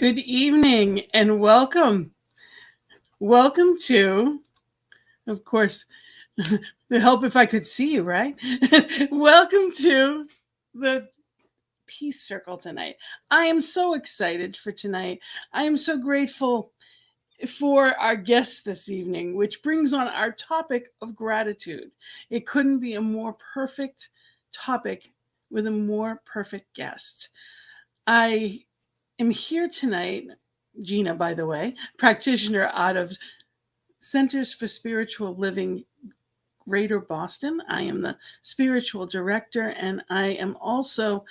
Good evening and welcome. Welcome to, of course, the help if I could see you, right? Welcome to the Peace Circle tonight. I am so excited for tonight. I am so grateful for our guest this evening, which brings on our topic of gratitude. It couldn't be a more perfect topic with a more perfect guest. I am here tonight, Gina, by the way, practitioner out of Centers for Spiritual Living, Greater Boston. I am the spiritual director, and I am also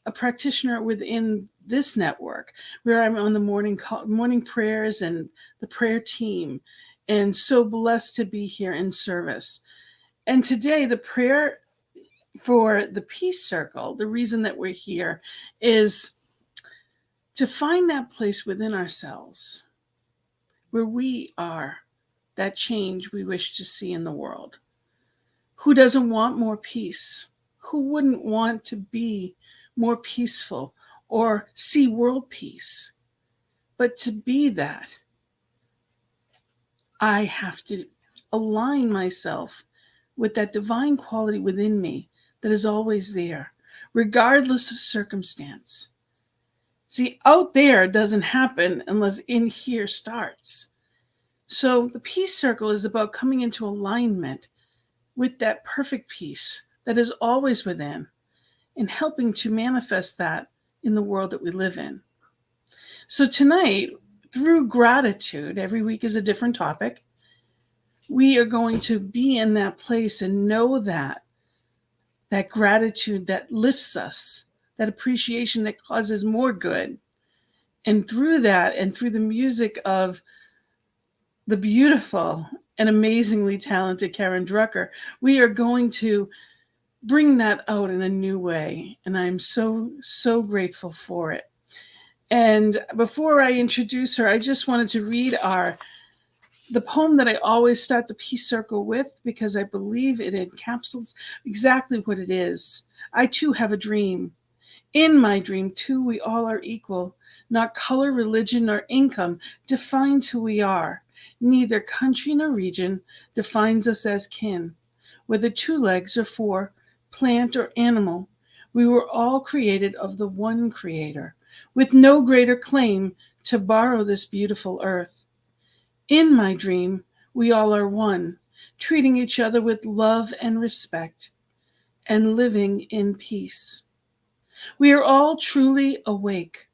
a practitioner within this network where I'm on the morning prayers and the prayer team, and so blessed to be here in service. And today, the prayer for the Peace Circle, the reason that we're here is to find that place within ourselves where we are that change we wish to see in the world. Who doesn't want more peace? Who wouldn't want to be more peaceful or see world peace? But to be that, I have to align myself with that divine quality within me that is always there, regardless of circumstance. See, out there doesn't happen unless in here starts. So the Peace Circle is about coming into alignment with that perfect peace that is always within and helping to manifest that in the world that we live in. So tonight, through gratitude, every week is a different topic, we are going to be in that place and know that gratitude that lifts us, that appreciation that causes more good. And through that, and through the music of the beautiful and amazingly talented Karen Drucker, we are going to bring that out in a new way. And I'm so, so grateful for it. And before I introduce her, I just wanted to read the poem that I always start the Peace Circle with, because I believe it encapsulates exactly what it is. I too have a dream. In my dream, too, we all are equal. Not color, religion, nor income defines who we are. Neither country nor region defines us as kin. Whether 2 legs or 4, plant or animal, we were all created of the one Creator, with no greater claim to borrow this beautiful earth. In my dream, we all are one, treating each other with love and respect, and living in peace. We are all truly awake,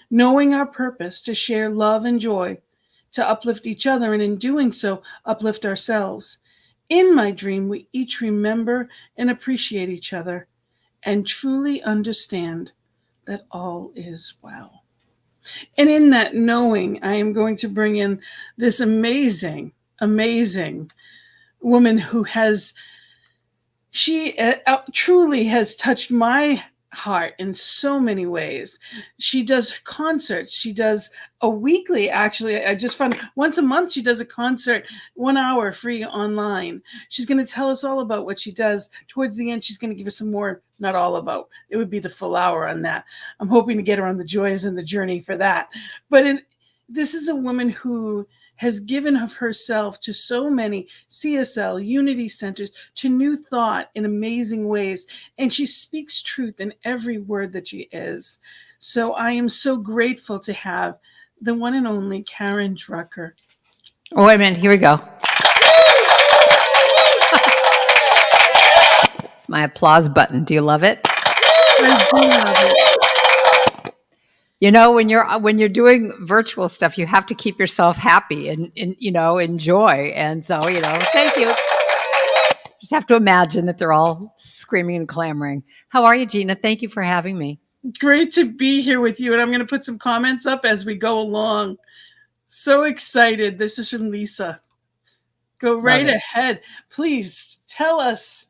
knowing our purpose to share love and joy, to uplift each other, and in doing so, uplift ourselves. In my dream, we each remember and appreciate each other and truly understand that all is well. And in that knowing, I am going to bring in this amazing, amazing woman who truly has touched my heart in so many ways. She does concerts. She does a weekly, actually, I just found once a month she does a concert, 1 hour free online. She's going to tell us all about what she does. Towards the end, she's going to give us some more, not all about, it would be the full hour on that. I'm hoping to get her on the joys and the journey for that. But this is a woman who has given of herself to so many CSL, Unity Centers, to New Thought in amazing ways. And she speaks truth in every word that she is. So I am so grateful to have the one and only Karen Drucker. Oh, wait a minute. Here we go. It's my applause button. Do you love it? I do love it. You know, when you're doing virtual stuff, you have to keep yourself happy and enjoy. And so, thank you. Just have to imagine that they're all screaming and clamoring. How are you, Gina? Thank you for having me. Great to be here with you. And I'm going to put some comments up as we go along. So excited. This is from Lisa. Go right ahead. Please tell us,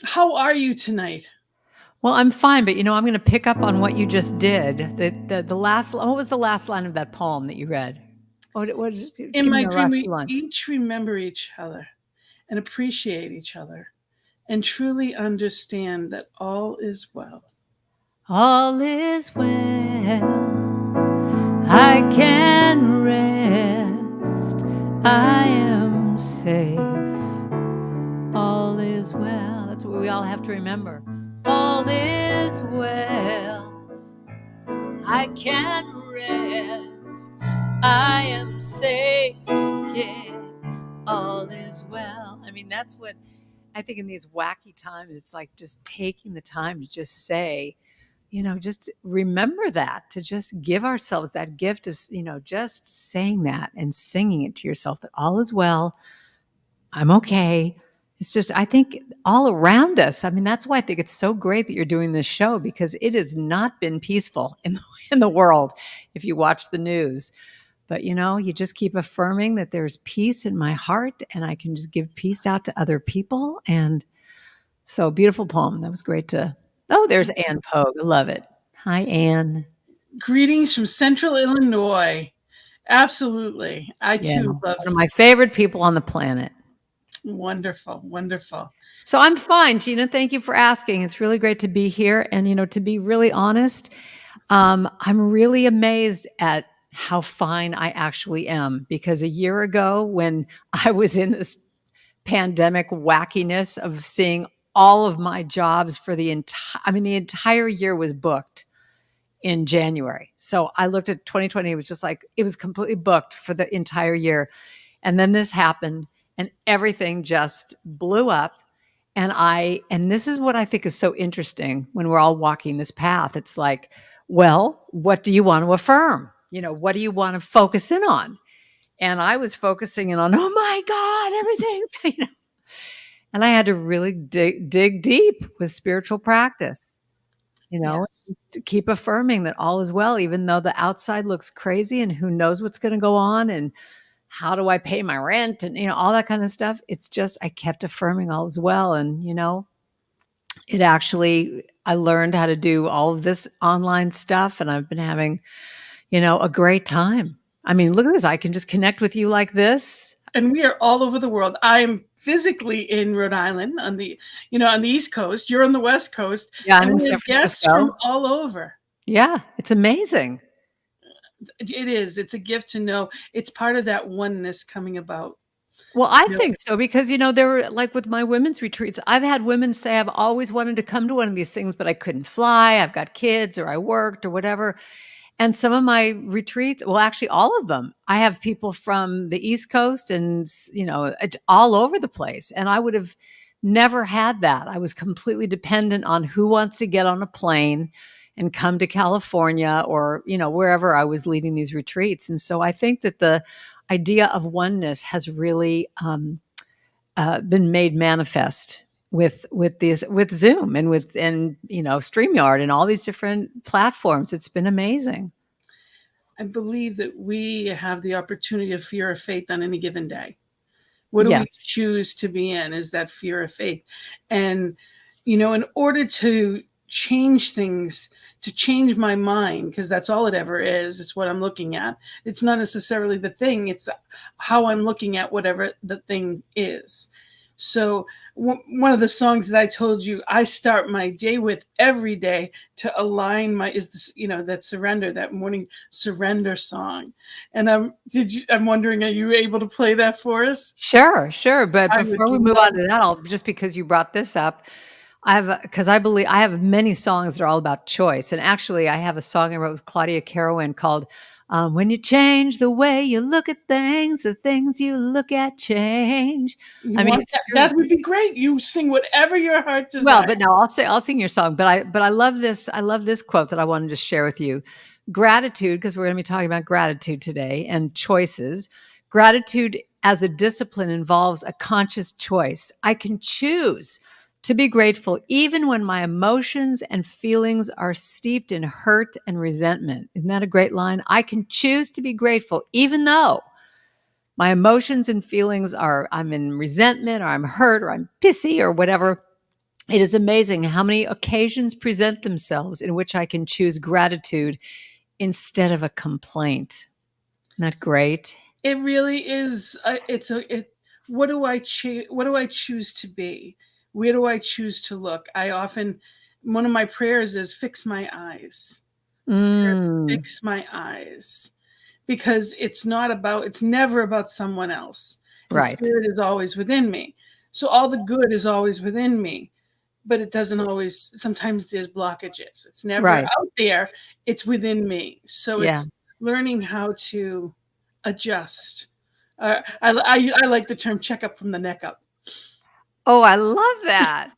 how are you tonight? Well, I'm fine, but I'm going to pick up on what you just did. The last, what was the last line of that poem that you read? In my dream, we each remember each other and appreciate each other and truly understand that all is well. All is well. I can rest. I am safe. All is well. That's what we all have to remember. All is well. I can rest. I am safe. Yeah. All is well. I mean, that's what I think in these wacky times, it's like just taking the time to just say, just remember that, to just give ourselves that gift of, just saying that and singing it to yourself that all is well. I'm okay. It's just, I think all around us. I mean, that's why I think it's so great that you're doing this show, because it has not been peaceful in the world if you watch the news. But you just keep affirming that there's peace in my heart and I can just give peace out to other people. And so, beautiful poem. That was great to. Oh, there's Ann Pogue. I love it. Hi, Ann. Greetings from Central Illinois. Absolutely. I Yeah, too love. one of my favorite people on the planet. Wonderful, wonderful. So I'm fine, Gina. Thank you for asking. It's really great to be here. And, to be really honest, I'm really amazed at how fine I actually am, because a year ago, when I was in this pandemic wackiness of seeing all of my jobs for the entire year was booked in January. So I looked at 2020, it was just like, it was completely booked for the entire year. And then this happened and everything just blew up. And this is what I think is so interesting when we're all walking this path. It's like, well, what do you want to affirm? What do you want to focus in on? And I was focusing in on, oh my God, everything's, and I had to really dig deep with spiritual practice, Yes. to keep affirming that all is well, even though the outside looks crazy and who knows what's going to go on and how do I pay my rent and, all that kind of stuff. It's just, I kept affirming all is well. And, it actually, I learned how to do all of this online stuff and I've been having, a great time. I mean, look at this. I can just connect with you like this. And we are all over the world. I'm physically in Rhode Island on the East Coast. You're on the West Coast. Yeah, I'm and in we San have guests from Francisco. all over. Yeah, it's amazing. It is. It's a gift to know it's part of that oneness coming about. Well, I think so because, there were like with my women's retreats, I've had women say, I've always wanted to come to one of these things, but I couldn't fly. I've got kids or I worked or whatever. And some of my retreats, well, actually all of them, I have people from the East Coast and, all over the place. And I would have never had that. I was completely dependent on who wants to get on a plane and come to California or, wherever I was leading these retreats. And so I think that the idea of oneness has really been made manifest with Zoom and StreamYard and all these different platforms. It's been amazing. I believe that we have the opportunity of fear of faith on any given day. What do we Yes. choose to be in is that fear of faith. And, in order to change things, to change my mind, because that's all it ever is, it's what I'm looking at. It's not necessarily the thing, it's how I'm looking at whatever the thing is. So one of the songs that I told you I start my day with every day to align is this, that surrender, that morning surrender song. And I'm wondering, are you able to play that for us? Sure. But I before we would move love on to that, just because you brought this up, because I believe I have many songs that are all about choice. And actually, I have a song I wrote with Claudia Carawan called When You Change the Way You Look at Things, the Things You Look at Change. You I mean, want it's that? true. That would be great. You sing whatever your heart Well, desires. but no, I'll sing your song. But I love this. I love this quote that I wanted to share with you. Gratitude, because we're going to be talking about gratitude today and choices. Gratitude as a discipline involves a conscious choice. I can choose to be grateful even when my emotions and feelings are steeped in hurt and resentment. Isn't that a great line? I can choose to be grateful even though my emotions and feelings are, I'm in resentment or I'm hurt or I'm pissy or whatever. It is amazing how many occasions present themselves in which I can choose gratitude instead of a complaint. Isn't that great? It really is. What do I choose? What do I choose to be? Where do I choose to look? One of my prayers is fix my eyes. Spirit, Mm. fix my eyes. because it's never about someone else. And Right. spirit is always within me. So all the good is always within me, but it doesn't always, sometimes there's blockages. It's never Right. out there, it's within me. So Yeah. it's learning how to adjust. I like the term check up from the neck up. Oh, I love that.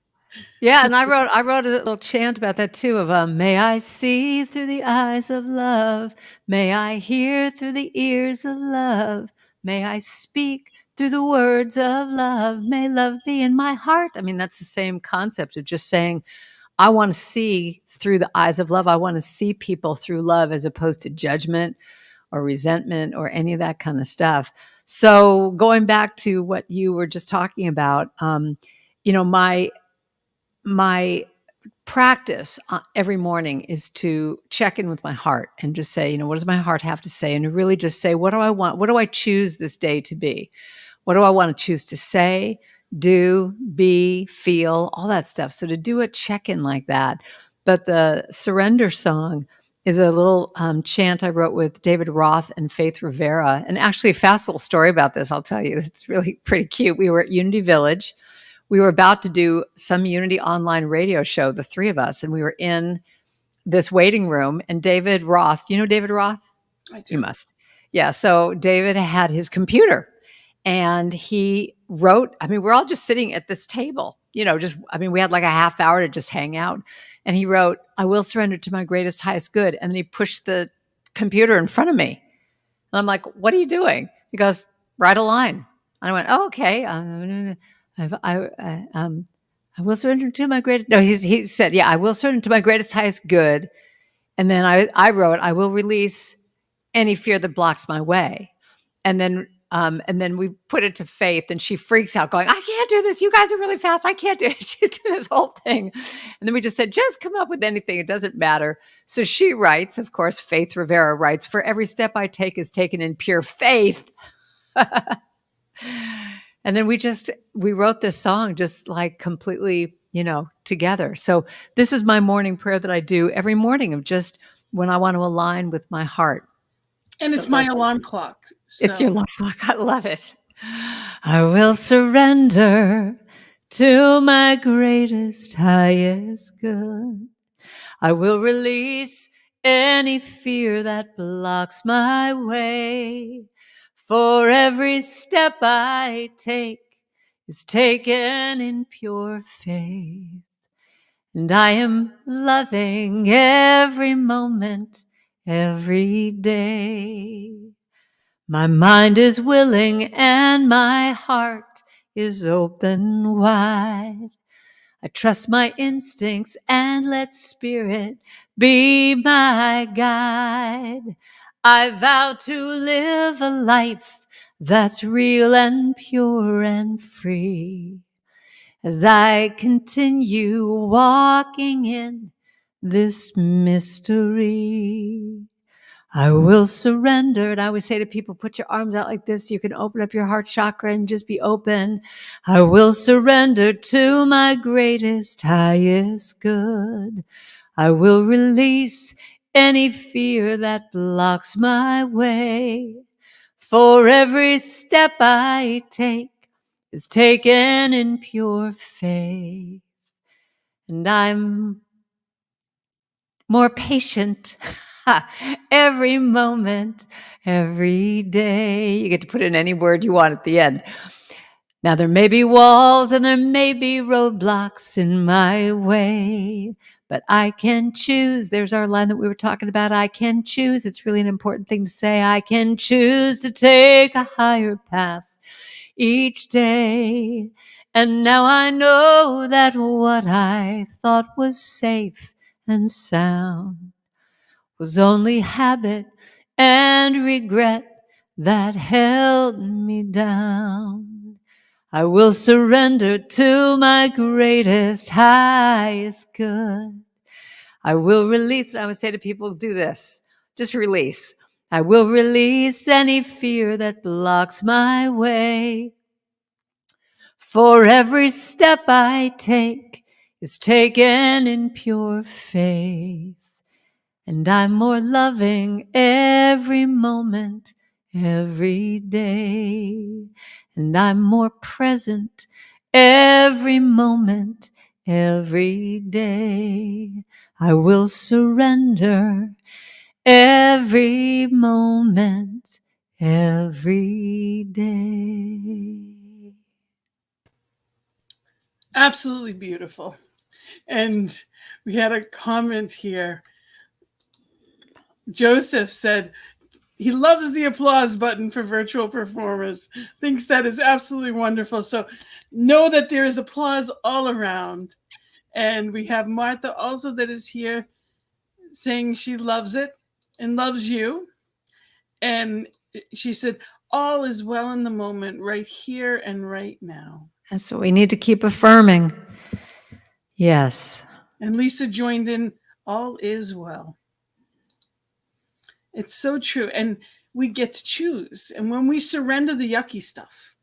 Yeah, and I wrote a little chant about that too of may I see through the eyes of love, may I hear through the ears of love, may I speak through the words of love, may love be in my heart. I mean, that's the same concept of just saying I want to see through the eyes of love. I want to see people through love as opposed to judgment or resentment or any of that kind of stuff. So going back to what you were just talking about, you know, my practice every morning is to check in with my heart and just say, you know, what does my heart have to say? And to really just say, what do I want? What do I choose this day to be? What do I want to choose to say, do, be, feel, all that stuff. So to do a check in like that. But the surrender song is a little chant I wrote with David Roth and Faith Rivera. And actually, a fast little story about this, I'll tell you. It's really pretty cute. We were at Unity Village. We were about to do some Unity online radio show, the three of us, and we were in this waiting room. And David Roth, you know David Roth? I do. You must. Yeah. So David had his computer and he wrote, I mean, we're all just sitting at this table, you know, we had like a half hour to just hang out. And he wrote, I will surrender to my greatest, highest good. And then he pushed the computer in front of me. And I'm like, what are you doing? He goes, write a line. And I went, oh, okay. I will surrender to my greatest. No, he said, yeah, I will surrender to my greatest, highest good. And then I wrote, I will release any fear that blocks my way. And then we put it to Faith, and she freaks out, going, I can't do this. You guys are really fast. I can't do it. She's doing this whole thing. And then we just said, just come up with anything. It doesn't matter. So she writes, of course, Faith Rivera writes, for every step I take is taken in pure faith. And then we wrote this song just like completely, you know, together. So this is my morning prayer that I do every morning of just when I want to align with my heart. And So it's my alarm clock. it's your alarm clock. I love it. I will surrender to my greatest, highest good. I will release any fear that blocks my way. For every step I take is taken in pure faith. And I am loving every moment, every day. My mind is willing and my heart is open wide. I trust my instincts and let spirit be my guide. I vow to live a life that's real and pure and free. As I continue walking in this mystery, I will surrender. And I always say to people, put your arms out like this. You can open up your heart chakra and just be open. I will surrender to my greatest, highest good. I will release any fear that blocks my way. For every step I take is taken in pure faith. And I'm more patient every moment, every day. You get to put in any word you want at the end. Now, there may be walls and there may be roadblocks in my way, but I can choose. There's our line that we were talking about. I can choose. It's really an important thing to say. I can choose to take a higher path each day. And now I know that what I thought was safe and sound was only habit and regret that held me down. I will surrender to my greatest, highest good. I will release, and I would say to people, do this, just release. I will release any fear that blocks my way. For every step I take is taken in pure faith. And I'm more loving every moment, every day. And I'm more present every moment, every day. I will surrender every moment, every day. Absolutely beautiful. And we had a comment here. Joseph said he loves the applause button for virtual performers, thinks that is absolutely wonderful. So know that there is applause all around. And we have Martha also that is here saying she loves it and loves you. And she said, all is well in the moment, right here and right now. That's what we need to keep affirming. Yes. And Lisa joined in, all is well. It's so true. And we get to choose. And when we surrender the yucky stuff,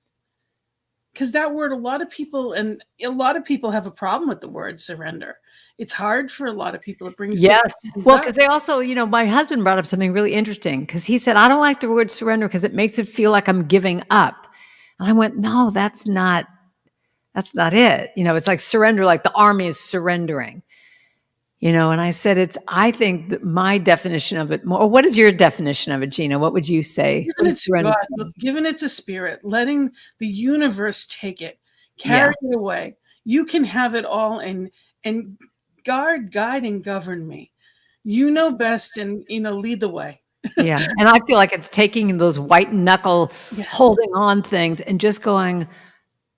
because that word, a lot of people have a problem with the word surrender. It's hard for a lot of people. It brings Yes. different Well, things because up. they also, my husband brought up something really interesting because he said, I don't like the word surrender because it makes it feel like I'm giving up. And I went, no, that's not it. It's like surrender, like the army is surrendering. And I said, I think that my definition of it more, or what is your definition of it, Gina? What would you say? What Giving is it to surrender God, to you? giving it to spirit, letting the universe take it, Yeah. carry it away. You can have it all, and guide, and govern me. You know best, and lead the way. Yeah. And I feel like it's taking those white knuckle Yes, holding on things and just going,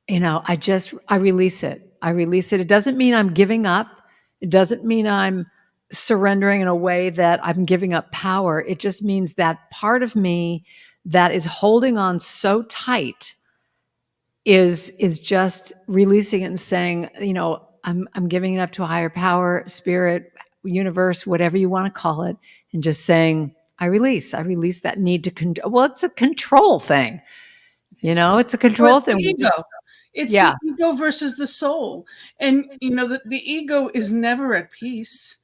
I release it. I release it. It doesn't mean I'm giving up. It doesn't mean I'm surrendering in a way that I'm giving up power. It just means that part of me that is holding on so tight is just releasing it and saying, I'm giving it up to a higher power, spirit, universe, whatever you want to call it, and just saying, I release that need to control. Well, it's a control thing. It's a well, control it's the thing. ego. It's Yeah. the ego versus the soul, and the ego is never at peace.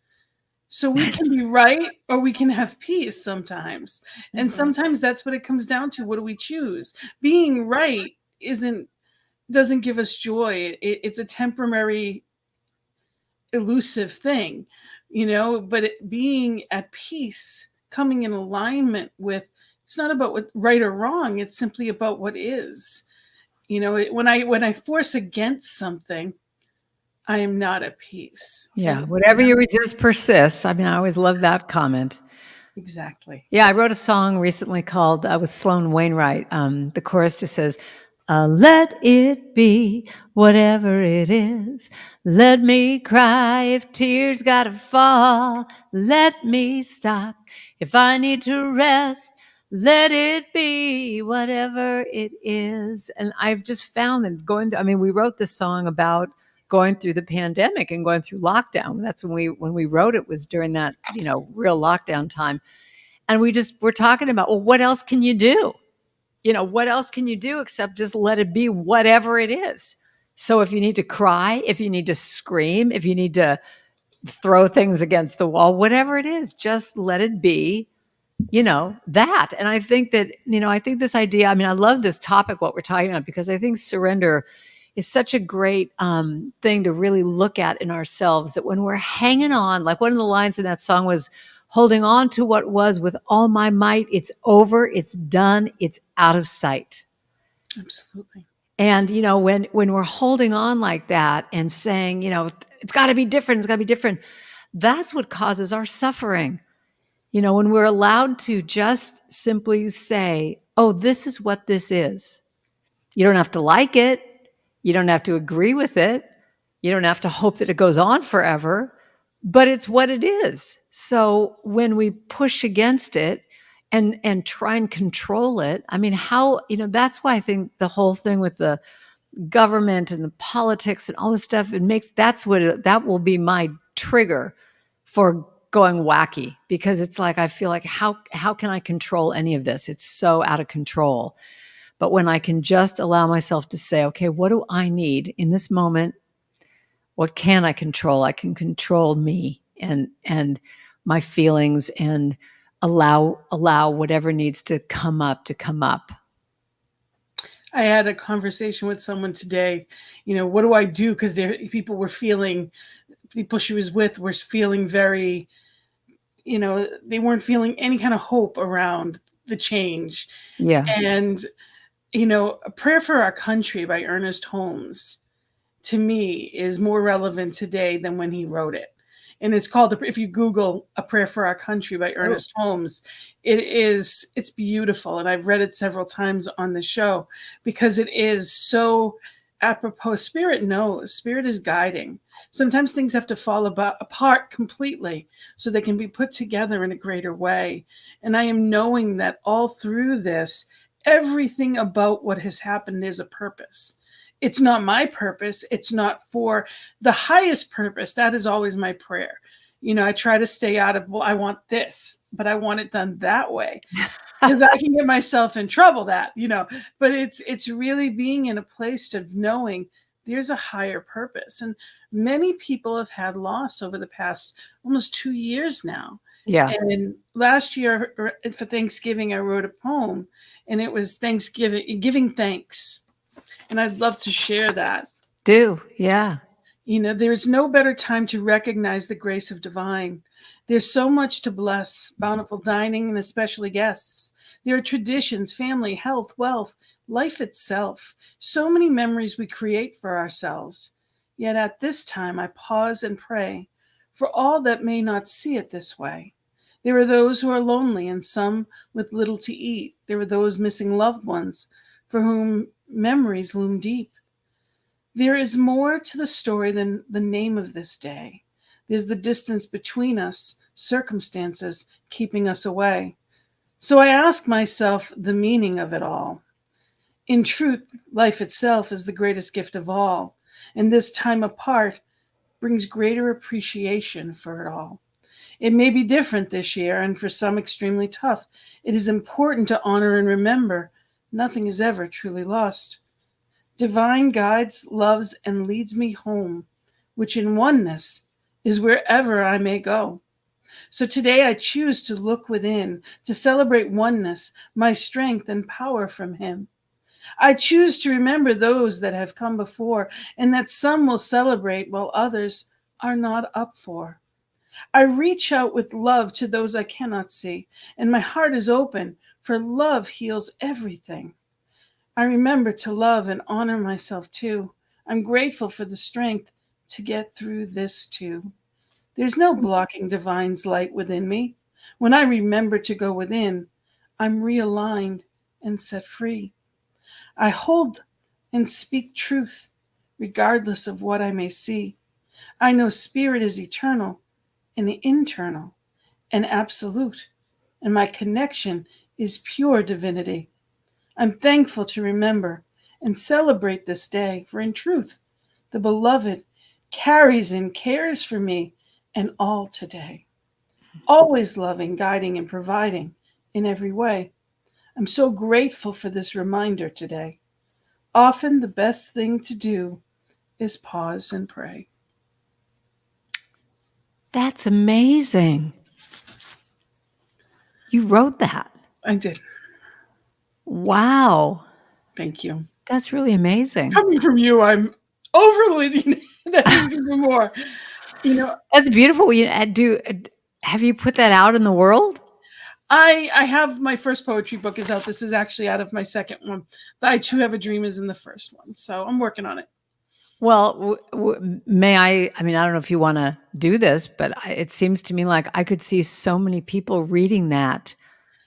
So we can be right or we can have peace sometimes. And sometimes that's what it comes down to. What do we choose? Being right doesn't give us joy. It's a temporary elusive thing, but being at peace, coming in alignment with, it's not about what right or wrong, it's simply about what is. When I force against something, I am not at peace. Yeah, And whatever you resist persists. I mean, I always love that comment. exactly. Yeah, I wrote a song recently called with Sloan Wainwright. The chorus just says, let it be whatever it is. Let me cry if tears gotta fall. Let me stop if I need to rest. Let it be whatever it is. And I've just found that we wrote this song about going through the pandemic and going through lockdown. That's when we wrote it, was during that, real lockdown time. And we're talking about, well, what else can you do? What else can you do except just let it be whatever it is? So if you need to cry, if you need to scream, if you need to throw things against the wall, whatever it is, just let it be, that. And I think that, I think this idea, I love this topic, what we're talking about, because I think surrender is such a great thing to really look at in ourselves, that when we're hanging on, like one of the lines in that song was, holding on to what was with all my might, it's over, it's done, it's out of sight. Absolutely. And when we're holding on like that and saying, it's got to be different, it's got to be different, that's what causes our suffering. When we're allowed to just simply say, oh, this is what this is. You don't have to like it. You don't have to agree with it. You don't have to hope that it goes on forever, but it's what it is. So when we push against it and try and control it, that's why I think the whole thing with the government and the politics and all this stuff, that will be my trigger for going wacky, because it's like, I feel like, how can I control any of this? It's so out of control. But when I can just allow myself to say, okay, what do I need in this moment? What can I control? I can control me and my feelings and allow whatever needs to come up to come up. I had a conversation with someone today. What do I do? Because people she was with were feeling very, they weren't feeling any kind of hope around the change. Yeah. And, A Prayer for Our Country by Ernest Holmes, to me, is more relevant today than when he wrote it. And it's called, if you Google A Prayer for Our Country by Oh. Ernest Holmes, it's beautiful. And I've read it several times on the show because it is so apropos. Spirit knows, Spirit is guiding. Sometimes things have to fall apart completely so they can be put together in a greater way. And I am knowing that all through this, everything about what has happened is a purpose. It's not my purpose. It's not for the highest purpose. That is always my prayer. I try to stay out of, well, I want this, but I want it done that way because I can get myself in trouble but it's really being in a place of knowing there's a higher purpose. And many people have had loss over the past almost 2 years now. Yeah. And last year for Thanksgiving, I wrote a poem, and it was giving thanks. And I'd love to share that. Yeah. There's no better time to recognize the grace of divine. There's so much to bless, bountiful dining, and especially guests. There are traditions, family, health, wealth, life itself. So many memories we create for ourselves. Yet at this time, I pause and pray for all that may not see it this way. There are those who are lonely and some with little to eat. There are those missing loved ones for whom memories loom deep. There is more to the story than the name of this day. There's the distance between us, circumstances keeping us away. So I ask myself the meaning of it all. In truth, life itself is the greatest gift of all, and this time apart brings greater appreciation for it all. It may be different this year, and for some extremely tough. It is important to honor and remember nothing is ever truly lost. Divine guides, loves, and leads me home, which in oneness is wherever I may go. So today I choose to look within, to celebrate oneness, my strength and power from Him. I choose to remember those that have come before, and that some will celebrate while others are not up for. I reach out with love to those I cannot see, and my heart is open, for love heals everything. I remember to love and honor myself too. I'm grateful for the strength to get through this too. There's no blocking divine's light within me. When I remember to go within, I'm realigned and set free. I hold and speak truth, regardless of what I may see. I know spirit is eternal and internal and absolute, and my connection is pure divinity. I'm thankful to remember and celebrate this day, for in truth, the beloved carries and cares for me and all today, always loving, guiding, and providing in every way. I'm so grateful for this reminder today. Often the best thing to do is pause and pray. That's amazing. You wrote that. I did. Wow. Thank you. That's really amazing. Coming from you, I'm overly, that means even more. That's beautiful. Have you put that out in the world? I have my first poetry book is out. This is actually out of my second one. I Too Have a Dream is in the first one. So I'm working on it. Well, may I? I mean, I don't know if you want to do this, but it seems to me like I could see so many people reading that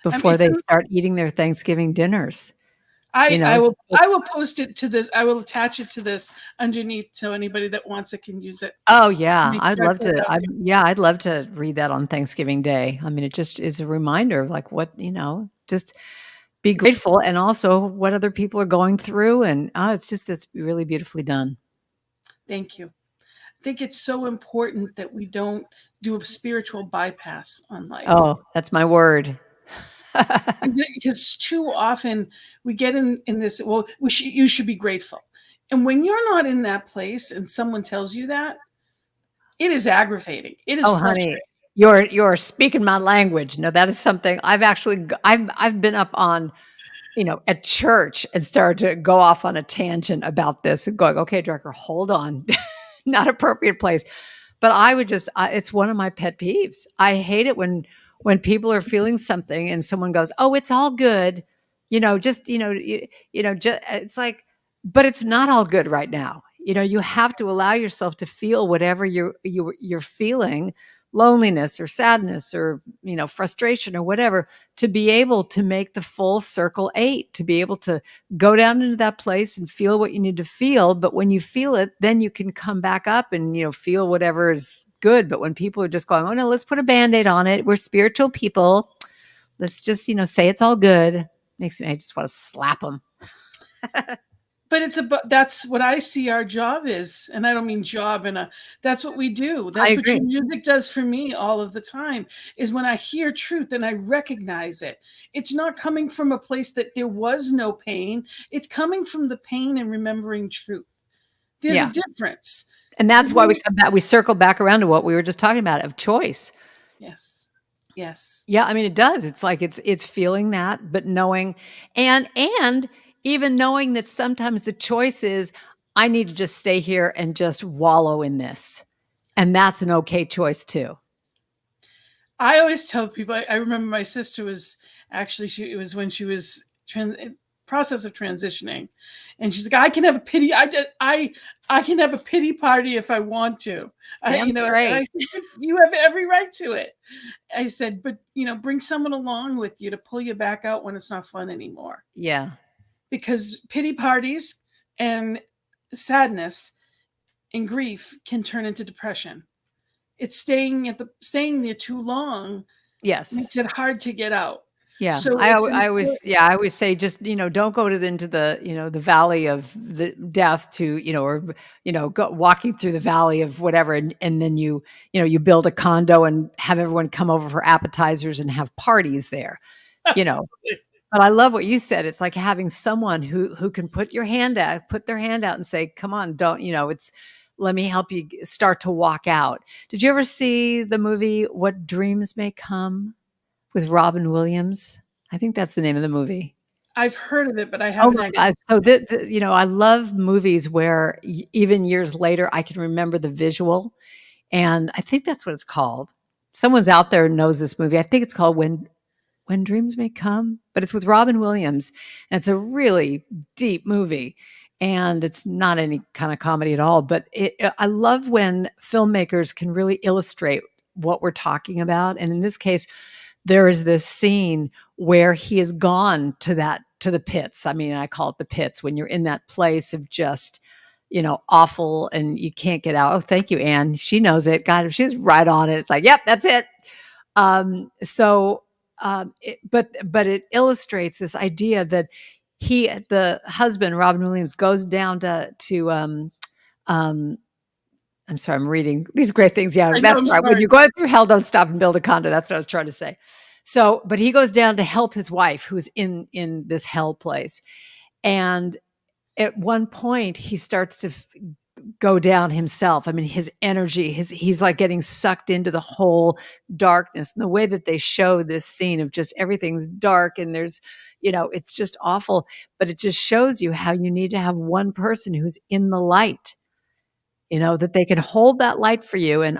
before they start eating their Thanksgiving dinners. I will post it to this. I will attach it to this underneath, so anybody that wants it can use it. Oh yeah, I'd love to. I'd love to read that on Thanksgiving Day. I mean, it just is a reminder of like what just be grateful, and also what other people are going through, and it's really beautifully done. Thank you. I think it's so important that we don't do a spiritual bypass on life. Oh, that's my word. Because too often we get in this, well, you should be grateful. And when you're not in that place and someone tells you that, it is aggravating. It is frustrating. Honey, You're speaking my language. No, that is something I've been up on, at church and started to go off on a tangent about this and going, okay, Drucker, hold on. Not appropriate place. But I would just, it's one of my pet peeves. I hate it when people are feeling something and someone goes, oh, it's all good. Just, just, it's like, but it's not all good right now. You have to allow yourself to feel whatever you're feeling, loneliness or sadness or, frustration or whatever, to be able to make the full circle 8, to be able to go down into that place and feel what you need to feel. But when you feel it, then you can come back up and, feel whatever is good. But when people are just going, oh no, let's put a Band-Aid on it. We're spiritual people. Let's just, say it's all good. Makes me, I just want to slap them. But it's about, that's what I see our job is. And I don't mean job in a, that's what we do. I That's what agree. your music does for me all of the time, is when I hear truth and I recognize it. It's not coming from a place that there was no pain. It's coming from the pain and remembering truth. There's a Yeah. difference. And that's why we come back, we circle back around to what we were just talking about of choice. Yes. Yes. Yeah, I mean, it does. It's like it's feeling that, but knowing, and even knowing that sometimes the choice is, I need to just stay here and just wallow in this, and that's an okay choice too. I always tell people, I remember my sister was actually, it was when she was process of transitioning, and she's like, I can have a pity, I can have a pity party if I want to. Damn And I straight. said, you have every right to it. I said, but bring someone along with you to pull you back out when it's not fun anymore. Yeah. Because pity parties and sadness and grief can turn into depression. It's staying there too long Yes. makes it hard to get out. Yeah, So it's I always say, just, don't go into the, the valley of the death to, or, go walking through the valley of whatever. And then you build a condo and have everyone come over for appetizers and have parties there, you know. absolutely. But I love what you said. It's like having someone who can put their hand out and say, come on, don't, it's, let me help you start to walk out. Did you ever see the movie What Dreams May Come with Robin Williams? I think that's the name of the movie. I've heard of it, but I Oh haven't my actually. God. So I love movies where even years later, I can remember the visual. And I think that's what it's called. Someone's out there knows this movie. I think it's called When Dreams May Come, but it's with Robin Williams. And it's a really deep movie. And it's not any kind of comedy at all. But I love when filmmakers can really illustrate what we're talking about. And in this case, there is this scene where he has gone to the pits. I mean, I call it the pits, when you're in that place of just, awful and you can't get out. Oh, thank you, Anne. She knows it. God, if she's right on it, it's like, yep, that's it. But it illustrates this idea that the husband, Robin Williams, goes down um, I'm sorry, I'm reading these great things. Yeah, I know. that's I'm right. When sorry. you're going through hell, don't stop and build a condo. That's what I was trying to say. So, but he goes down to help his wife, who's in this hell place, and at one point he starts to go down himself. I mean, his energy, he's like getting sucked into the whole darkness. And the way that they show this scene of just everything's dark and there's, it's just awful. But it just shows you how you need to have one person who's in the light, that they can hold that light for you. And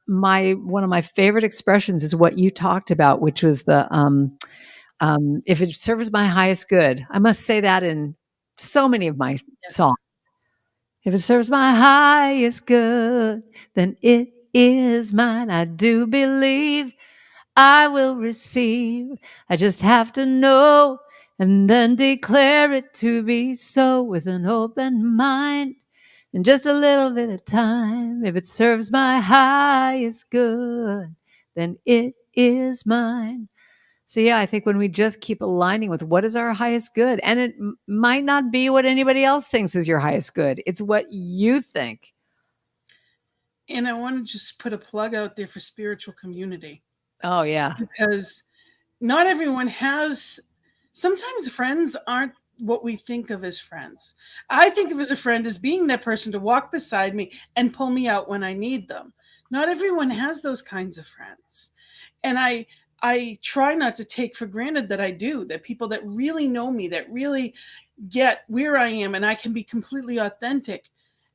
one of my favorite expressions is what you talked about, which was if it serves my highest good. I must say that in so many of my songs. Yes. If it serves my highest good, then it is mine. I do believe I will receive. I just have to know and then declare it to be so with an open mind and just a little bit of time. If it serves my highest good, then it is mine. So yeah, I think when we just keep aligning with what is our highest good, and it might not be what anybody else thinks is your highest good. It's what you think. And I want to just put a plug out there for spiritual community, Oh yeah. because not everyone has, sometimes friends aren't what we think of as friends. I think of as a friend as being that person to walk beside me and pull me out when I need them, Not everyone has those kinds of friends. And I try not to take for granted that I do, that people that really know me, that really get where I am and I can be completely authentic,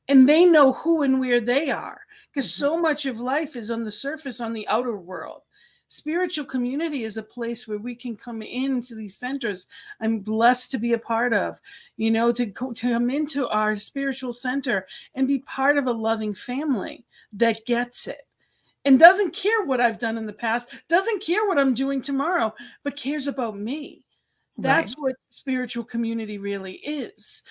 and they know who and where they are, because Mhm. so much of life is on the surface, on the outer world. Spiritual community is a place where we can come into these centers I'm blessed to be a part of, to come into our spiritual center and be part of a loving family that gets it and doesn't care what I've done in the past, doesn't care what I'm doing tomorrow, but cares about me. Right. That's what spiritual community really is.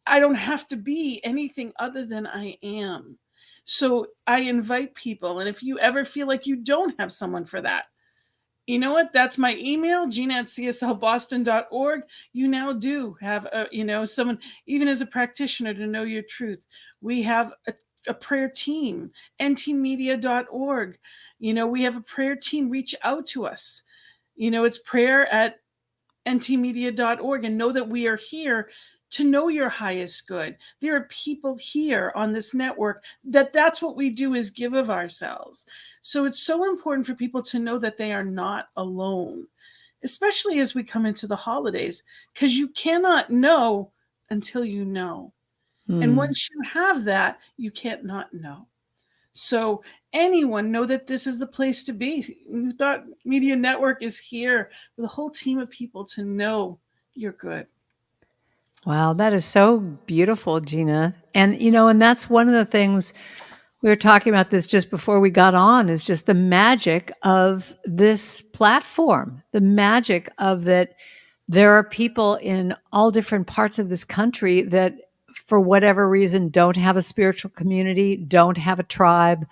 I don't have to be anything other than I am. So I invite people, and if you ever feel like you don't have someone for that, you know what? That's my email, gina@cslboston.org. You now do have someone, even as a practitioner, to know your truth. We have a prayer team, ntmedia.org. We have a prayer team. Reach out to us. It's prayer@ntmedia.org, and know that we are here to know your highest good. There are people here on this network that's what we do, is give of ourselves. So it's so important for people to know that they are not alone, especially as we come into the holidays, because you cannot know until you know. And Hmm. once you have that, you can't not know. So anyone, know that this is the place to be. New Thought Media Network is here with a whole team of people to know you're good. Wow, that is so beautiful, Gina. And that's one of the things we were talking about this just before we got on, is just the magic of this platform, the magic of that there are people in all different parts of this country that, for whatever reason, don't have a spiritual community, don't have a tribe,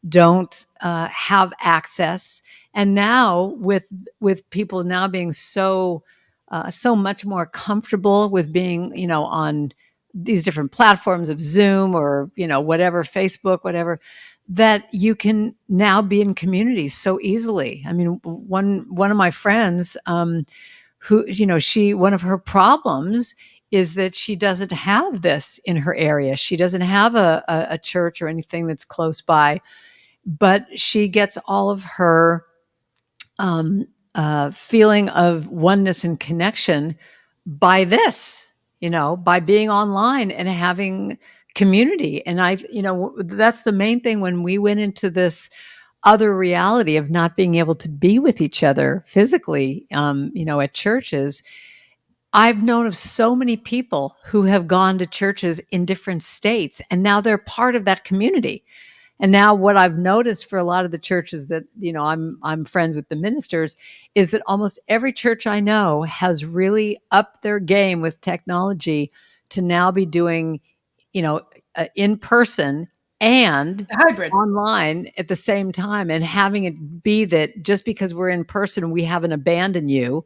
don't have access. And now, with people now being so much more comfortable with being, on these different platforms of Zoom or, whatever, Facebook, whatever, that you can now be in communities so easily. I mean, one of my friends, who, one of her problems is that she doesn't have this in her area. She doesn't have a church or anything that's close by, but she gets all of her um, feeling of oneness and connection by this, by being online and having community. And that's the main thing when we went into this other reality of not being able to be with each other physically, at churches. I've known of so many people who have gone to churches in different states, and now they're part of that community. And now what I've noticed for a lot of the churches that, I'm friends with the ministers, is that almost every church I know has really upped their game with technology to now be doing, in person and Hybrid. online at the same time, and having it be that just because we're in person, we haven't abandoned you,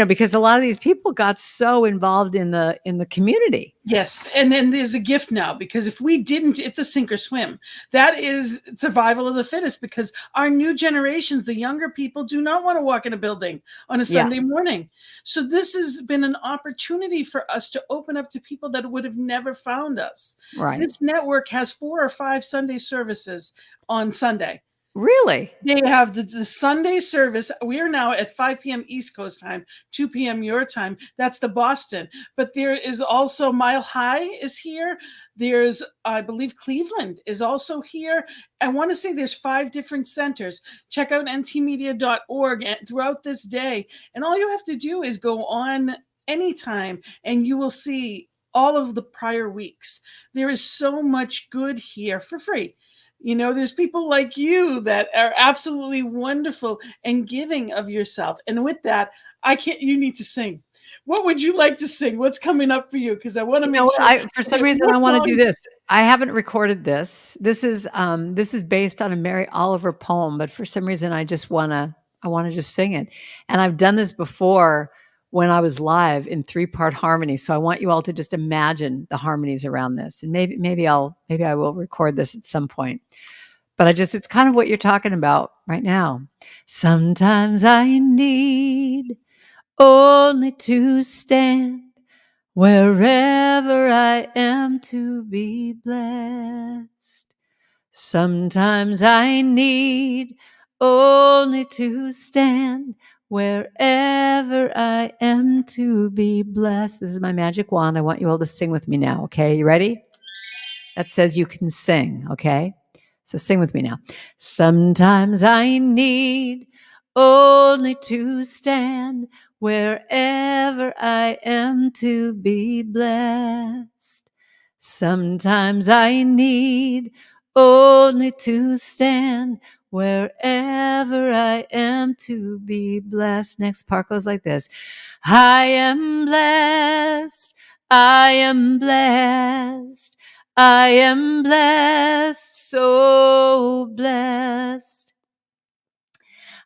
because a lot of these people got so involved in the community. Yes, and then there's a gift now, because if we didn't, it's a sink or swim. That is survival of the fittest, because our new generations, the younger people, do not want to walk in a building on a Yeah, Sunday morning. So this has been an opportunity for us to open up to people that would have never found us. right. This network has 4 or 5 Sunday services on Sunday. Really? They have the Sunday service. We are now at 5 p.m. East Coast time, 2 p.m. your time. That's the Boston. But there is also Mile High is here. There's, I believe, Cleveland is also here. I want to say there's 5 different centers. Check out ntmedia.org throughout this day. And all you have to do is go on anytime and you will see all of the prior weeks. There is so much good here for free. There's people like you that are absolutely wonderful and giving of yourself. And with that, you need to sing. What would you like to sing? What's coming up for you? Because I want to You know make what? sure. For some Okay, reason, what I want to do song? this. I haven't recorded this. This is based on a Mary Oliver poem, but for some reason, I want to just sing it. And I've done this before when I was live in 3-part harmony. So I want you all to just imagine the harmonies around this, and maybe I will record this at some point. But it's kind of what you're talking about right now. Sometimes I need only to stand wherever I am to be blessed. Sometimes I need only to stand wherever I am to be blessed. This is my magic wand. I want you all to sing with me now, okay? You ready? That says you can sing, okay? So sing with me now. Sometimes I need only to stand wherever I am to be blessed. Sometimes I need only to stand wherever I am to be blessed. Next part goes like this. I am blessed. I am blessed. I am blessed, so blessed.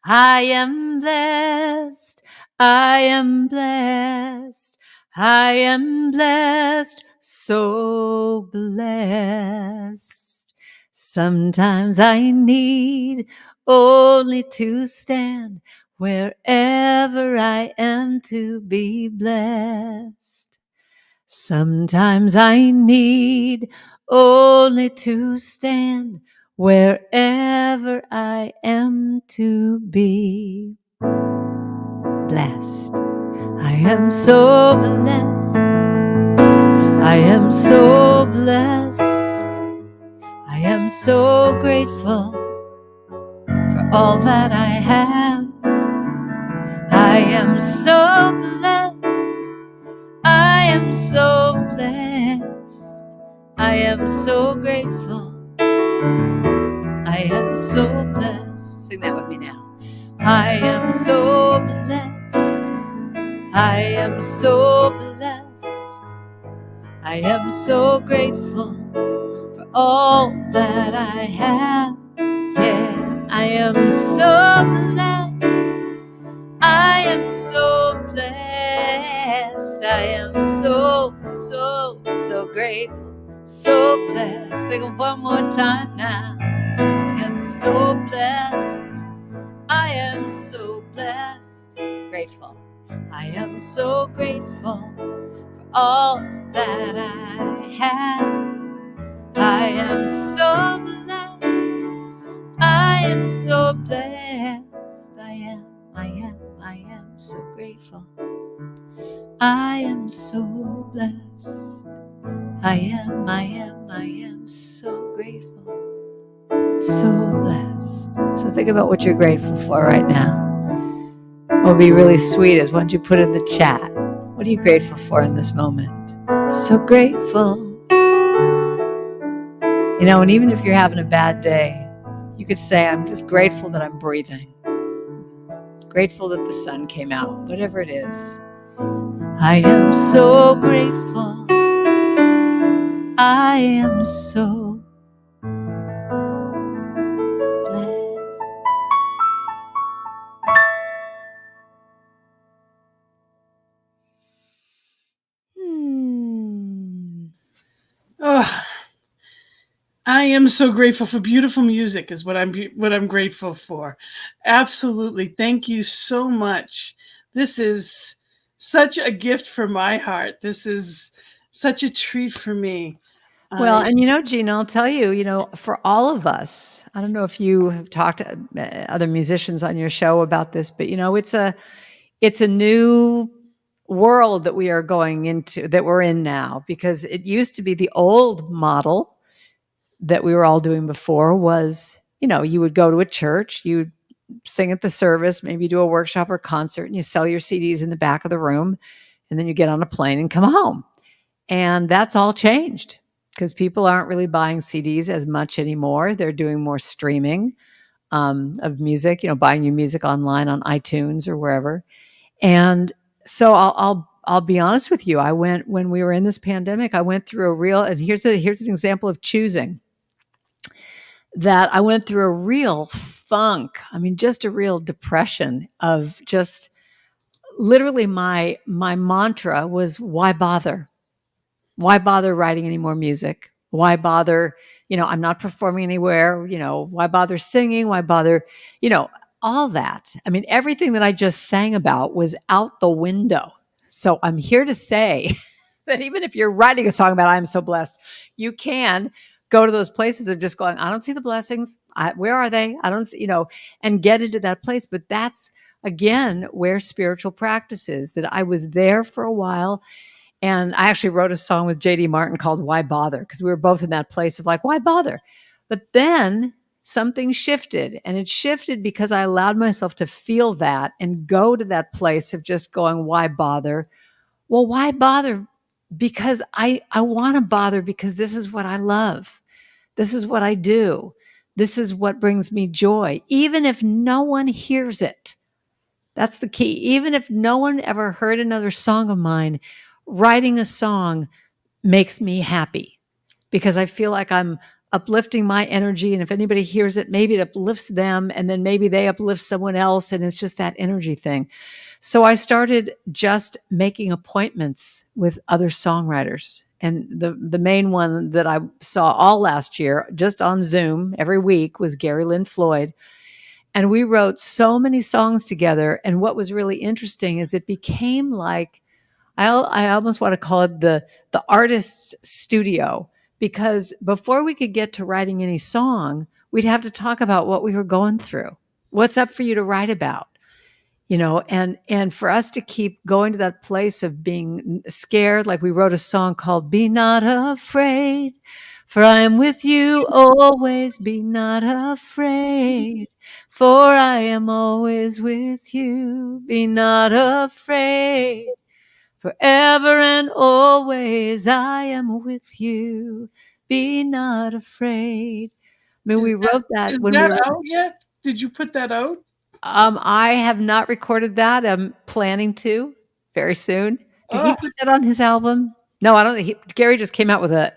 I am blessed. I am blessed. I am blessed, so blessed. Sometimes I need only to stand wherever I am to be blessed. Sometimes I need only to stand wherever I am to be blessed. I am so blessed. I am so blessed. I am so grateful for all that I have. I am so blessed. I am so blessed. I am so grateful. I am so blessed. Sing that with me now. I am so blessed. I am so blessed. I am so grateful for all that I have. Yeah, I am so blessed. I am so blessed. I am so grateful. So blessed. Sing it one more time now. I am so blessed. I am so blessed. Grateful. I am so grateful for all that I have. I am so blessed. I am so blessed. I am so grateful. I am so blessed. I am so grateful. So blessed. So think about what you're grateful for right now. What would be really sweet is once you put in the chat, what are you grateful for in this moment? So grateful. You know, and even if you're having a bad day, you could say, I'm just grateful that I'm breathing. Grateful that the sun came out, whatever it is. I am so grateful. I am so blessed. Oh, I am so grateful for beautiful music is what I'm grateful for. Absolutely. Thank you so much. This is such a gift for my heart. This is such a treat for me. Well, and you know, Gina, I'll tell you, you know, for all of us, I don't know if you have talked to other musicians on your show about this, but you know, it's a new world that we are going into, that we're in now, because it used to be the old model that we were all doing before was, you know, you would go to a church, you would sing at the service, maybe do a workshop or concert, and you sell your CDs in the back of the room, and then you get on a plane and come home. And that's all changed because people aren't really buying CDs as much anymore. They're doing more streaming of music, you know, buying your music online on iTunes or wherever. And so I'll be honest with you. I went, when we were in this pandemic, I went through a real, and here's an example of choosing, that I went through a real funk. I mean, just a real depression of just literally my mantra was, why bother? Why bother writing any more music? Why bother? You know, I'm not performing anywhere. You know, why bother singing? Why bother? You know, all that. I mean, everything that I just sang about was out the window. So I'm here to say that even if you're writing a song about I'm so blessed, you can, go to those places of just going, I don't see the blessings. Where are they? I don't see, and get into that place. But that's again where spiritual practice is, that I was there for a while. And I actually wrote a song with JD Martin called Why Bother? Because we were both in that place of like, why bother? But then something shifted, and it shifted because I allowed myself to feel that and go to that place of just going, why bother? Well, why bother? Because I want to bother because this is what I love. This is what I do. This is what brings me joy, even if no one hears it. That's the key. Even if no one ever heard another song of mine, writing a song makes me happy because I feel like I'm uplifting my energy. And if anybody hears it, maybe it uplifts them, and then maybe they uplift someone else. And it's just that energy thing. So I started just making appointments with other songwriters. And the main one that I saw all last year, just on Zoom every week, was Gary Lynn Floyd. And we wrote so many songs together. And what was really interesting is it became like, I almost want to call it the artist's studio, because before we could get to writing any song, we'd have to talk about what we were going through. What's up for you to write about? And for us to keep going to that place of being scared, like we wrote a song called Be Not Afraid, for I am with you always, be not afraid, for I am always with you, be not afraid. Forever and always I am with you. Be not afraid. I mean, Is we that wrote that is when we that were, out yet? Did you put that out? I have not recorded that. I'm planning to very soon. Did he Oh, put that on his album? No, I don't think Gary just came out with an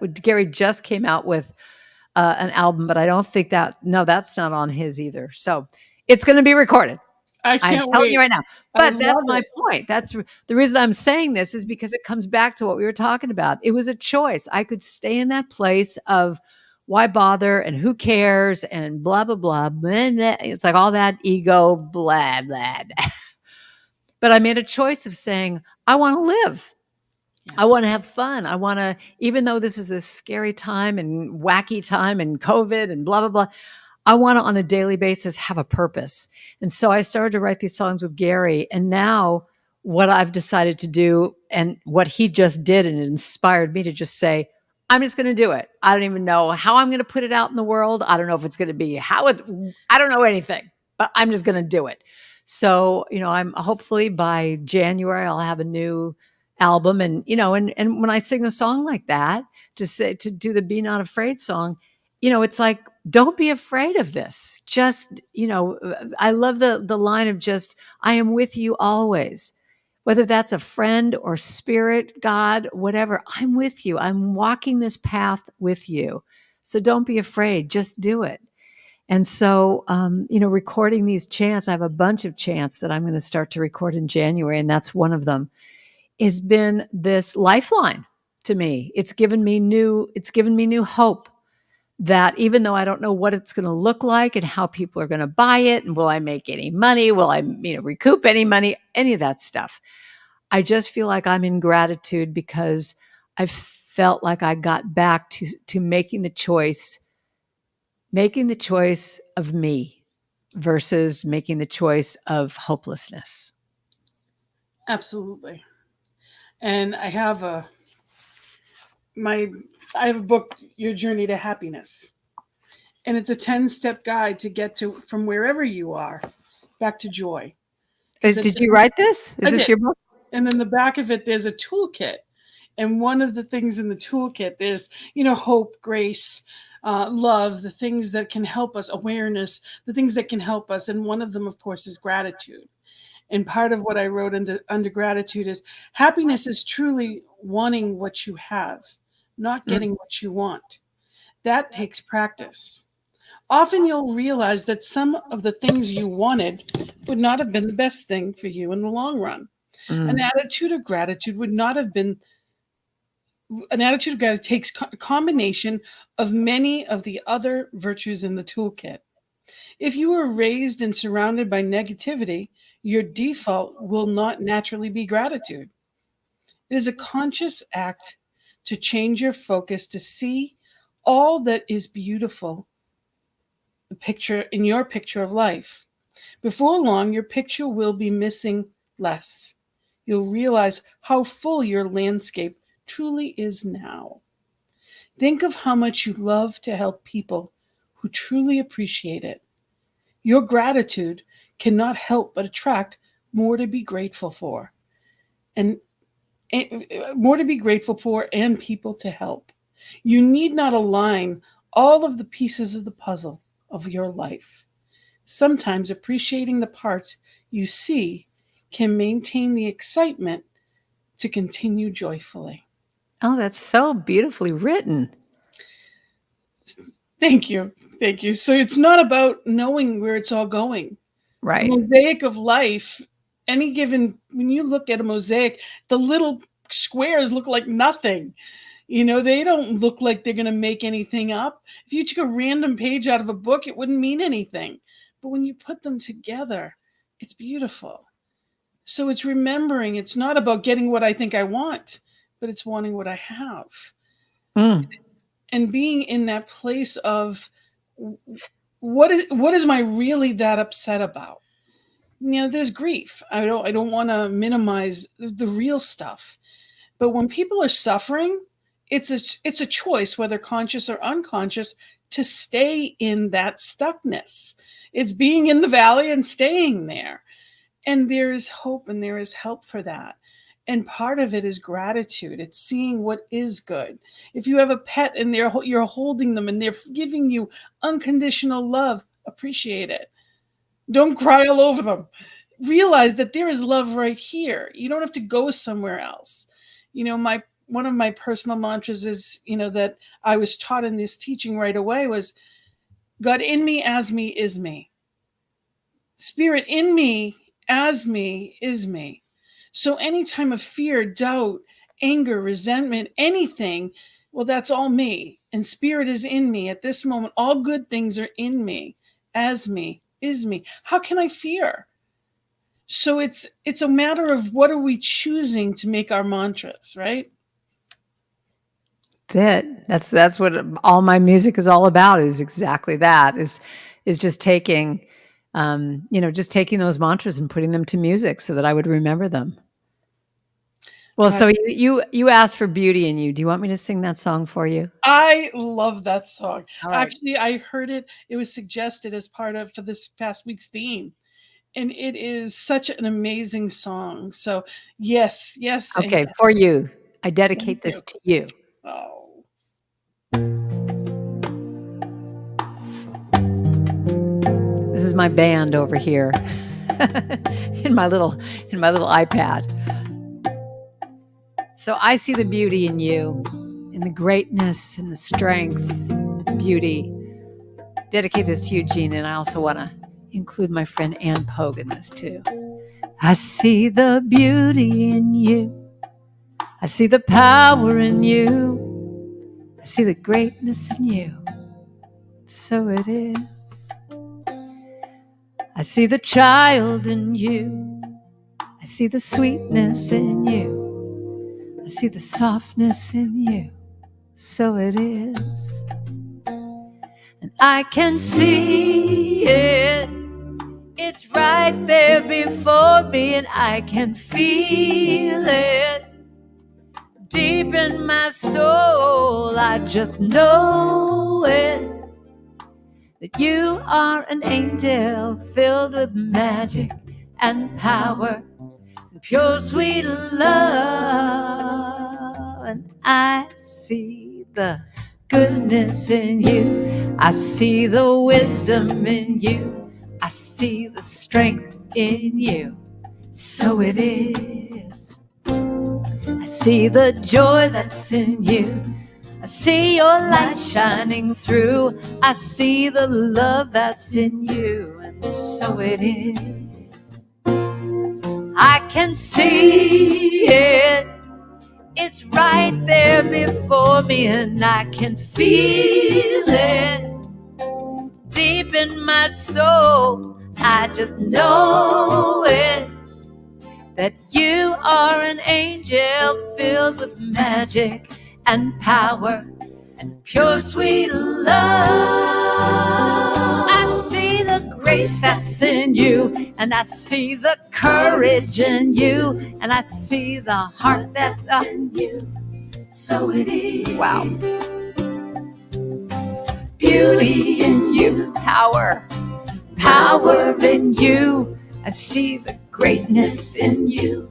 album, but I don't think no, that's not on his either. So it's going to be recorded. I I'm can't telling you wait. right now. I But that's love my it. point. That's the reason I'm saying this, is because it comes back to what we were talking about. It was a choice. I could stay in that place of why bother and who cares and blah, blah, blah. Blah, blah. It's like all that ego, blah, blah. But I made a choice of saying, I want to live. Yeah. I want to have fun. I want to, even though this is this scary time and wacky time and COVID and blah, blah, blah, I want to, on a daily basis, have a purpose. And so I started to write these songs with Gary. And now what I've decided to do, and what he just did, and it inspired me to just say, I'm just going to do it. I don't even know how I'm going to put it out in the world. I don't know if it's going to be I don't know anything, but I'm just going to do it. So, I'm hopefully by January, I'll have a new album. And, and when I sing a song like that, to do the Be Not Afraid song, it's like, don't be afraid of this. Just, I love the line of just, I am with you always. Whether that's a friend or spirit, God, whatever, I'm with you. I'm walking this path with you. So don't be afraid. Just do it. And so, recording these chants, I have a bunch of chants that I'm going to start to record in January, and that's one of them, has been this lifeline to me. It's given me new hope, that even though I don't know what it's going to look like and how people are going to buy it, and will I make any money? Will I, recoup any money? Any of that stuff. I just feel like I'm in gratitude because I felt like I got back to making the choice of me versus making the choice of hopelessness. Absolutely. And my I have a book, Your Journey to Happiness. And it's a 10-step guide to get to from wherever you are back to joy. Did you write this? Is I this did. your book? And then the back of it, there's a toolkit. And one of the things in the toolkit, there's, hope, grace, love, the things that can help us, awareness, the things that can help us. And one of them, of course, is gratitude. And part of what I wrote under gratitude is happiness is truly wanting what you have, not Mm. getting what you want. That takes practice. Often you'll realize that some of the things you wanted would not have been the best thing for you in the long run. An Mm. attitude of gratitude would not have been an attitude of gratitude takes a combination of many of the other virtues in the toolkit. If you were raised and surrounded by negativity, your default will not naturally be gratitude. It is a conscious act to change your focus to see all that is beautiful, the picture in your picture of life. Before long, your picture will be missing less. You'll realize how full your landscape truly is now. Think of how much you love to help people who truly appreciate it. Your gratitude cannot help but attract more to be grateful for, and more to be grateful for, and people to help. You need not align all of the pieces of the puzzle of your life. Sometimes appreciating the parts you see can maintain the excitement to continue joyfully. Oh, that's so beautifully written. Thank you. Thank you. So it's not about knowing where it's all going. The Right. mosaic of life, any given, when you look at a mosaic, the little squares look like nothing. They don't look like they're going to make anything up. If you took a random page out of a book, it wouldn't mean anything. But when you put them together, it's beautiful. So it's remembering it's not about getting what I think I want, but it's wanting what I have. Mm. And being in that place of what is my really that upset about? There's grief. I don't want to minimize the real stuff. But when people are suffering, it's a choice, whether conscious or unconscious, to stay in that stuckness. It's being in the valley and staying there. And there is hope and there is help for that. And part of it is gratitude. It's seeing what is good. If you have a pet and you're holding them and they're giving you unconditional love, appreciate it. Don't cry all over them. Realize that there is love right here. You don't have to go somewhere else. One of my personal mantras is, that I was taught in this teaching right away was, God in me, as me, is me. Spirit in me, as me, is me. So any time of fear, doubt, anger, resentment, anything, well, that's all me. And spirit is in me at this moment. All good things are in me, as me, is me. How can I fear? So it's a matter of what are we choosing to make our mantras, right? That's it. That's what all my music is all about, is exactly that, is just taking, just taking those mantras and putting them to music so that I would remember them. Well, so you asked for Beauty in You. Do you want me to sing that song for you? I love that song. All right. Actually, I heard it. It was suggested as for this past week's theme. And it is such an amazing song. So yes. Okay, yes. for you. I dedicate Thank this you. to you. Oh. This is my band over here in my little iPad. So I see the beauty in you, in the greatness and the strength, beauty. Dedicate this to you, Gina, and I also want to include my friend Ann Pogue in this too. I see the beauty in you. I see the power in you. I see the greatness in you. So it is. I see the child in you. I see the sweetness in you. I see the softness in you. So it is. And I can see it. It's right there before me, and I can feel it deep in my soul. I just know it, that you are an angel filled with magic and power and pure sweet love. And I see the goodness in you. I see the wisdom in you. I see the strength in you. So it is. I see the joy that's in you. I see your light shining through. I see the love that's in you. And so it is. I can see it. It's right there before me, and I can feel it deep in my soul. I just know it, that you are an angel filled with magic and power and pure sweet love. I see the grace that's in you, and I see the courage in you, and I see the heart that's in you. So it is. Wow. Beauty in you, power in you. I see the greatness in you.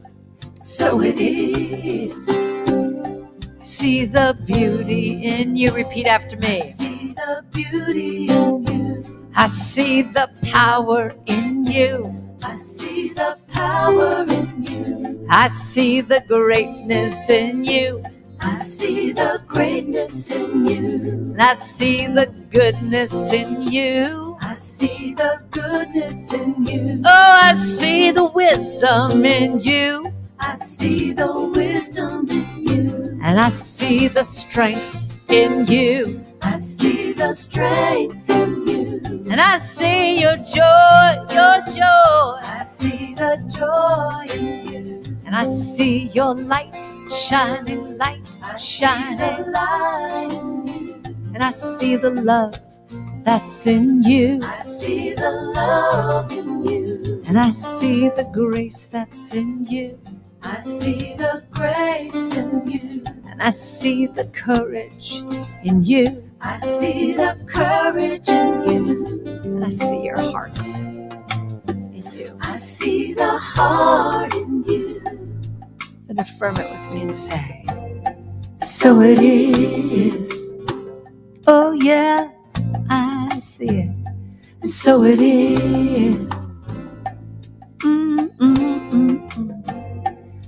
So it is. I see the beauty in you. Repeat after me. I see the beauty in you. I see the power in you. I see the power in you. I see the greatness in you. I see the greatness in you. And I see the goodness in you. I see the goodness in you. Oh, I see the wisdom in you. I see the wisdom in you. And I see the strength in you. I see the strength in you. And I see your joy, your joy. I see the joy in you. And I see your light, shining light, shining light in you. And I see the love that's in you. I see the love in you. And I see the grace that's in you. I see the grace in you. And I see the courage in you. I see the courage in you. And I see your heart in you. I see the heart in you. Then affirm it with me and say, so it is. Oh yeah, I see it. So it is.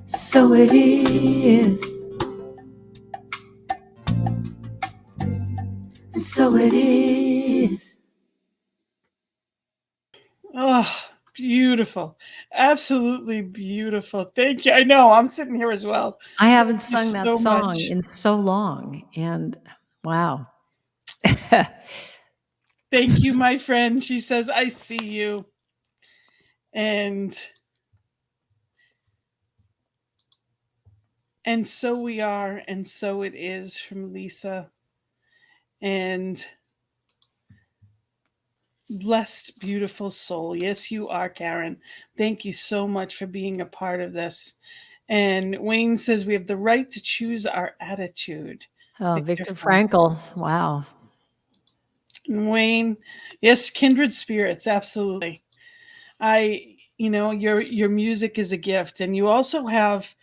So it is. So it is. Oh, beautiful. Absolutely beautiful. Thank you. I know, I'm sitting here as well. I haven't Thank you sung that so song much. in so long, and wow. Thank you, my friend. She says, I see you. And so we are, and so it is, from Lisa. And blessed, beautiful soul. Yes, you are, Karen. Thank you so much for being a part of this. And Wayne says we have the right to choose our attitude. Oh, Viktor Frankl. Wow. And Wayne, yes, kindred spirits, absolutely. Your music is a gift, and you also have.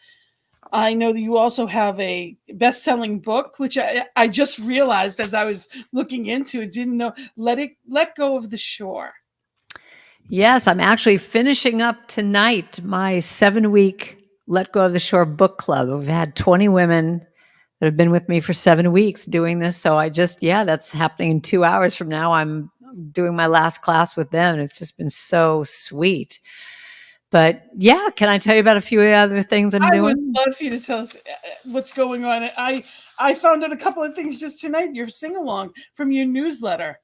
I know that you also have a best-selling book, which I just realized as I was looking into it. Didn't know. Let go of the shore. Yes, I'm actually finishing up tonight my 7-week Let Go of the Shore book club. We've had 20 women that have been with me for 7 weeks doing this. So that's happening in 2 hours from now. I'm doing my last class with them, and it's just been so sweet. But yeah, can I tell you about a few other things I'm doing? I would love for you to tell us what's going on. I found out a couple of things just tonight. Your sing along from your newsletter.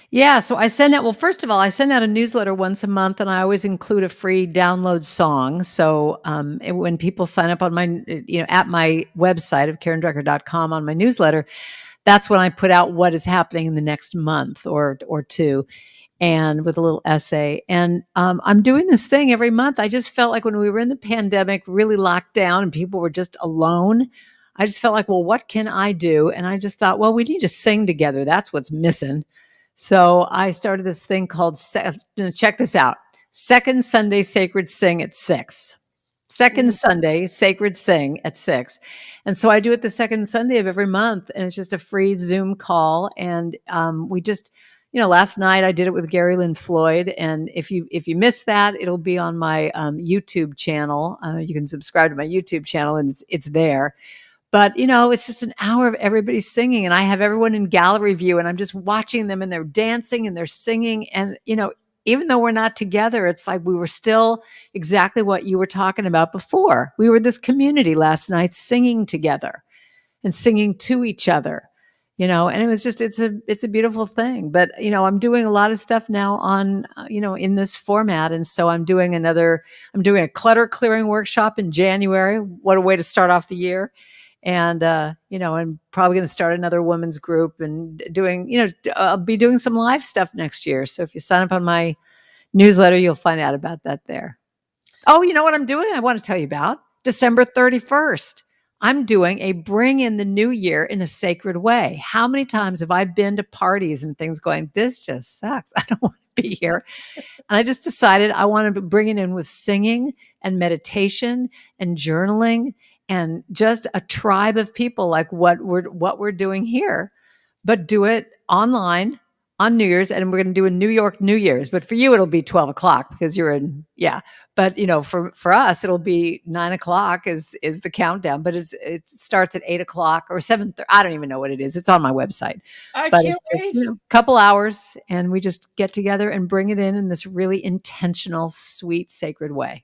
Yeah, so I send out, well, first of all, I send out a newsletter once a month, and I always include a free download song. So when people sign up on my, at my website of karendrucker.com on my newsletter, that's when I put out what is happening in the next month or two, and with a little essay. And I'm doing this thing every month. I just felt like when we were in the pandemic, really locked down, and people were just alone, I just felt like, well, what can I do? And I just thought, well, we need to sing together. That's what's missing. So I started this thing called, check this out, Second Sunday Sacred Sing at 6. Second Sunday Sacred Sing at 6. And so I do it the second Sunday of every month, and it's just a free Zoom call. And we just, last night I did it with Gary Lynn Floyd. And if you missed that, it'll be on my YouTube channel. You can subscribe to my YouTube channel, and it's there. But, it's just an hour of everybody singing, and I have everyone in gallery view, and I'm just watching them, and they're dancing and they're singing. And, even though we're not together, it's like we were still exactly what you were talking about before. We were this community last night singing together and singing to each other, and it was just, it's a beautiful thing. But, I'm doing a lot of stuff now on, in this format. And so I'm doing a clutter clearing workshop in January. What a way to start off the year. And, I'm probably going to start another women's group and doing, I'll be doing some live stuff next year. So if you sign up on my newsletter, you'll find out about that there. Oh, you know what I'm doing? I want to tell you about December 31st. I'm doing a bring in the new year in a sacred way. How many times have I been to parties and things going, this just sucks. I don't want to be here. And I just decided I wanted to bring it in with singing and meditation and journaling and just a tribe of people like what we're doing here, but do it online on New Year's. And we're going to do a New York New Year's, but for you, it'll be 12 o'clock because you're in, yeah. But for us, it'll be 9 o'clock is the countdown, but it starts at 8 o'clock or 7. I don't even know what it is. It's on my website, I but can't it's just, wait. a couple hours and we just get together and bring it in this really intentional, sweet, sacred way.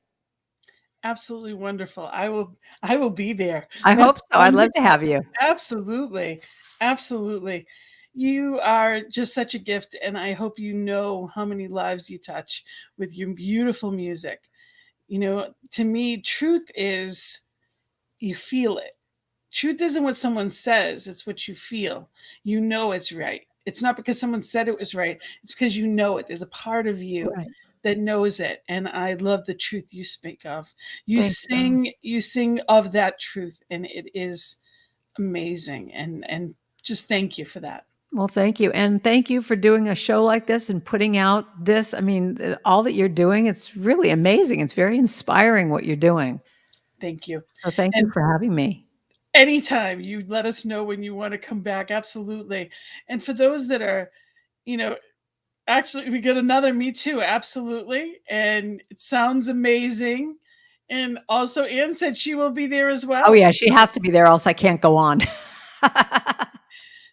Absolutely wonderful. I will be there. I That's hope so. I'd love to have you. absolutely. Absolutely. You are just such a gift, and I hope you know how many lives you touch with your beautiful music. To me, truth is you feel it. Truth isn't what someone says, it's what you feel. You know it's right. It's not because someone said it was right, it's because you know it. There's a part of you Right. that knows it. And I love the truth you speak of. Thank you. You sing of that truth, and it is amazing. And just thank you for that. Well, thank you. And thank you for doing a show like this and putting out this. I mean, all that you're doing, it's really amazing. It's very inspiring what you're doing. Thank you. So thank you And for having me. anytime you let us know when you want to come back, absolutely. And for those that are, you know, actually, we got another Me Too, absolutely. And it sounds amazing. And also, Anne said she will be there as Oh, well. yeah. She has to be there, else I can't go on.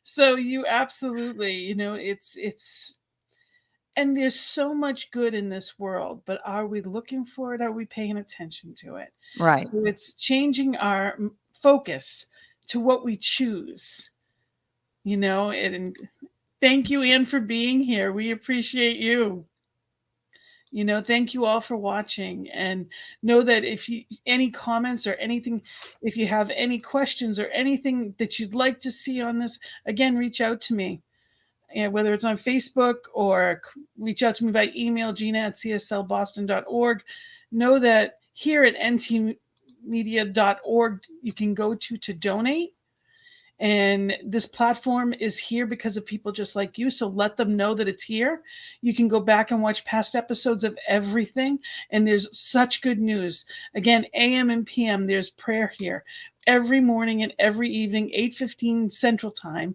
So you absolutely, and there's so much good in this world, but are we looking for it? Are we paying attention to it? Right. So it's changing our focus to what we choose, and thank you, Anne, for being here. We appreciate you. Thank you all for watching, and know that if you any comments or anything, if you have any questions or anything that you'd like to see on this, again, reach out to me. And whether it's on Facebook or reach out to me by email, gina@cslboston.org. Know that here at ntmedia.org, you can go to donate. And this platform is here because of people just like you. So let them know that it's here. You can go back and watch past episodes of everything. And there's such good news. Again, AM and PM, there's prayer here every morning and every evening, 8:15 Central Time.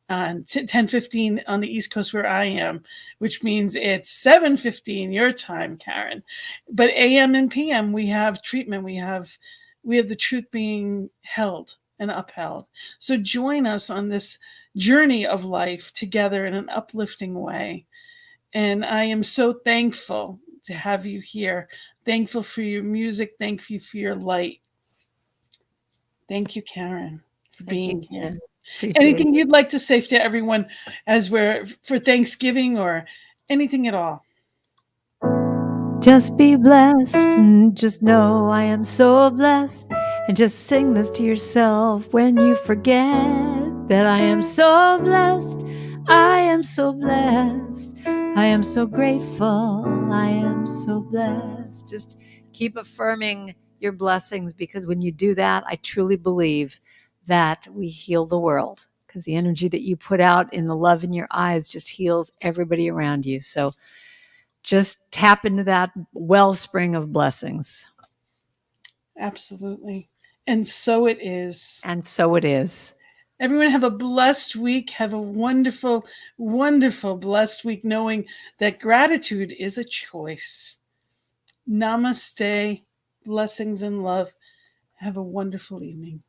10:15 on the East Coast where I am, which means it's 7:15 your time, Karen. But AM and PM, we have treatment. We have the truth being held and upheld. So join us on this journey of life together in an uplifting way. And I am so thankful to have you here. Thankful for your music. Thank you for your light. Thank you, Karen, for being here. Anything you'd like to say to everyone as we're for Thanksgiving or anything at all? Just be blessed and just know I am so blessed. And just sing this to yourself when you forget that I am so blessed. I am so blessed. I am so grateful. I am so blessed. Just keep affirming your blessings, because when you do that, I truly believe that we heal the world, because the energy that you put out in the love in your eyes just heals everybody around you. So just tap into that wellspring of blessings. Absolutely. And so it is. And so it is. Everyone have a blessed week. Have a wonderful, wonderful, blessed week, knowing that gratitude is a choice. Namaste. Blessings and love. Have a wonderful evening.